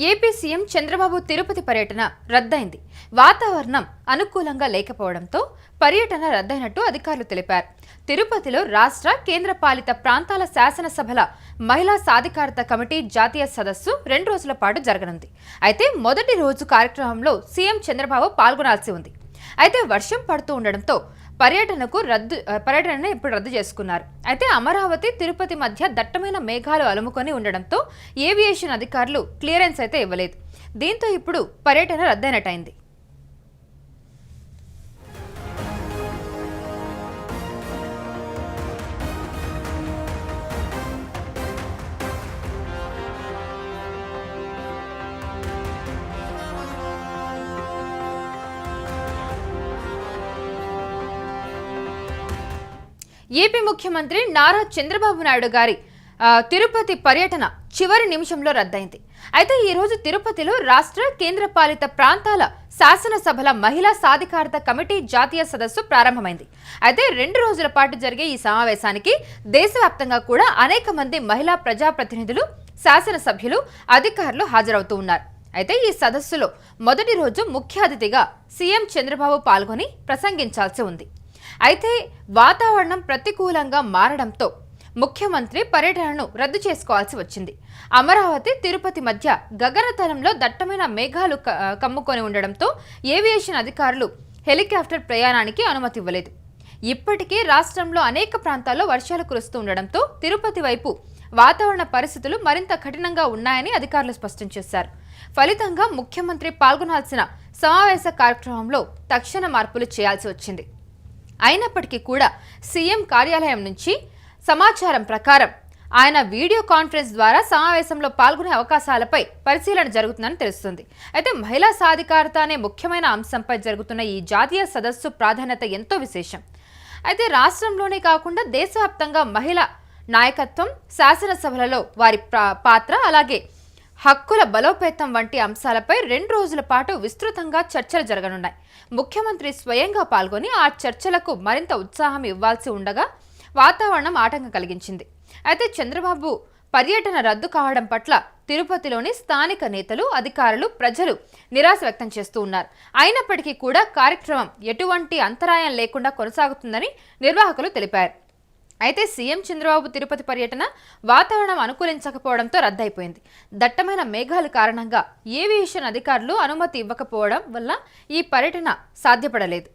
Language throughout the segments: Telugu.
ఏపీ సీఎం చంద్రబాబు తిరుపతి పర్యటన రద్దయింది. వాతావరణం అనుకూలంగా లేకపోవడంతో పర్యటన రద్దయినట్టు అధికారులు తెలిపారు. తిరుపతిలో రాష్ట్ర కేంద్ర పాలిత ప్రాంతాల శాసనసభల మహిళా సాధికారత కమిటీ జాతీయ సదస్సు 2 రోజుల పాటు జరగనుంది. అయితే మొదటి రోజు కార్యక్రమంలో సీఎం చంద్రబాబు పాల్గొనాల్సి ఉంది. అయితే వర్షం పడుతూ ఉండడంతో పర్యటనను ఇప్పుడు రద్దు చేసుకున్నారు. అయితే అమరావతి తిరుపతి మధ్య దట్టమైన మేఘాలు అలుముకొని ఉండడంతో ఏవియేషన్ అధికారులు క్లియరెన్స్ అయితే ఇవ్వలేదు. దీంతో ఇప్పుడు పర్యటన రద్దయినట్టయింది. ఏపీ ముఖ్యమంత్రి నారా చంద్రబాబు నాయుడు గారి తిరుపతి పర్యటన చివరి నిమిషంలో రద్దయింది. అయితే ఈ రోజు తిరుపతిలో రాష్ట్ర కేంద్ర పాలిత ప్రాంతాల శాసనసభల మహిళా సాధికారత కమిటీ జాతీయ సదస్సు ప్రారంభమైంది. అయితే 2 రోజుల పాటు జరిగే ఈ సమావేశానికి దేశవ్యాప్తంగా కూడా అనేక మంది మహిళా ప్రజాప్రతినిధులు, శాసనసభ్యులు, అధికారులు హాజరవుతూ ఉన్నారు. అయితే ఈ సదస్సులో మొదటి రోజు ముఖ్య అతిథిగా సీఎం చంద్రబాబు పాల్గొని ప్రసంగించాల్సి ఉంది. అయితే వాతావరణం ప్రతికూలంగా మారడంతో ముఖ్యమంత్రి పర్యటనను రద్దు చేసుకోవాల్సి వచ్చింది. అమరావతి తిరుపతి మధ్య గగనతలంలో దట్టమైన మేఘాలు కమ్ముకొని ఉండడంతో ఏవియేషన్ అధికారులు హెలికాప్టర్ ప్రయాణానికి అనుమతి ఇవ్వలేదు. ఇప్పటికే రాష్ట్రంలో అనేక ప్రాంతాల్లో వర్షాలు కురుస్తూ ఉండడంతో తిరుపతి వైపు వాతావరణ పరిస్థితులు మరింత కఠినంగా ఉన్నాయని అధికారులు స్పష్టం చేశారు. ఫలితంగా ముఖ్యమంత్రి పాల్గొనాల్సిన సమావేశ కార్యక్రమంలో తక్షణ మార్పులు చేయాల్సి వచ్చింది. అయినప్పటికీ కూడా సీఎం కార్యాలయం నుంచి సమాచారం ప్రకారం ఆయన వీడియో కాన్ఫరెన్స్ ద్వారా సమావేశంలో పాల్గొనే అవకాశాలపై పరిశీలన జరుగుతుందని తెలుస్తుంది. అయితే మహిళా సాధికారత అనే ముఖ్యమైన అంశంపై జరుగుతున్న ఈ జాతీయ సదస్సు ప్రాధాన్యత ఎంతో విశేషం. అయితే రాష్ట్రంలోనే కాకుండా దేశవ్యాప్తంగా మహిళా నాయకత్వం, శాసనసభలలో వారి పాత్ర, అలాగే హక్కుల బలోపేతం వంటి అంశాలపై 2 రోజుల పాటు విస్తృతంగా చర్చలు జరగనున్నాయి. ముఖ్యమంత్రి స్వయంగా పాల్గొని ఆ చర్చలకు మరింత ఉత్సాహం ఇవ్వాల్సి ఉండగా వాతావరణం ఆటంకం కలిగించింది. అయితే చంద్రబాబు పర్యటన రద్దు కావడం పట్ల తిరుపతిలోని స్థానిక నేతలు, అధికారులు, ప్రజలు నిరాశ వ్యక్తం చేస్తూ ఉన్నారు. అయినప్పటికీ కూడా కార్యక్రమం ఎటువంటి అంతరాయం లేకుండా కొనసాగుతుందని నిర్వాహకులు తెలిపారు. అయితే సీఎం చంద్రబాబు తిరుపతి పర్యటన వాతావరణం అనుకూలించకపోవడంతో రద్దయిపోయింది. దట్టమైన మేఘాల కారణంగా ఏవియేషన్ అధికారులు అనుమతి ఇవ్వకపోవడం వల్ల ఈ పర్యటన సాధ్యపడలేదు.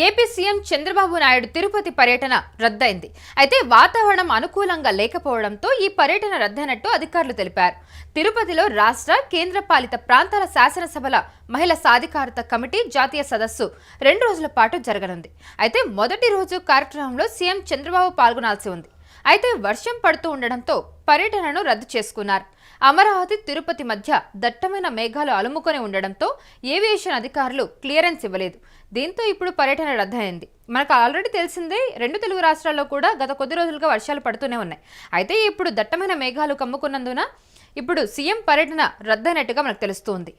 ఏపీ సీఎం చంద్రబాబు నాయుడు తిరుపతి పర్యటన రద్దయింది. అయితే వాతావరణం అనుకూలంగా లేకపోవడంతో ఈ పర్యటన రద్దయినట్టు అధికారులు తెలిపారు. తిరుపతిలో రాష్ట్ర కేంద్ర పాలిత ప్రాంతాల శాసనసభల మహిళా సాధికారత కమిటీ జాతీయ సదస్సు 2 రోజుల పాటు జరగనుంది. అయితే మొదటి రోజు కార్యక్రమంలో సీఎం చంద్రబాబు పాల్గొనాల్సి ఉంది. అయితే వర్షం పడుతూ ఉండడంతో పర్యటనను రద్దు చేసుకున్నారు. అమరావతి తిరుపతి మధ్య దట్టమైన మేఘాలు అలుముకొని ఉండడంతో ఏవియేషన్ అధికారులు క్లియరెన్స్ ఇవ్వలేదు. దీంతో ఇప్పుడు పర్యటన రద్దయింది. మనకు ఆల్రెడీ తెలిసిందే, 2 తెలుగు రాష్ట్రాల్లో కూడా గత కొద్ది రోజులుగా వర్షాలు పడుతూనే ఉన్నాయి. అయితే ఇప్పుడు దట్టమైన మేఘాలు కమ్ముకున్నందున ఇప్పుడు సీఎం పర్యటన రద్దయినట్టుగా మనకు తెలుస్తోంది.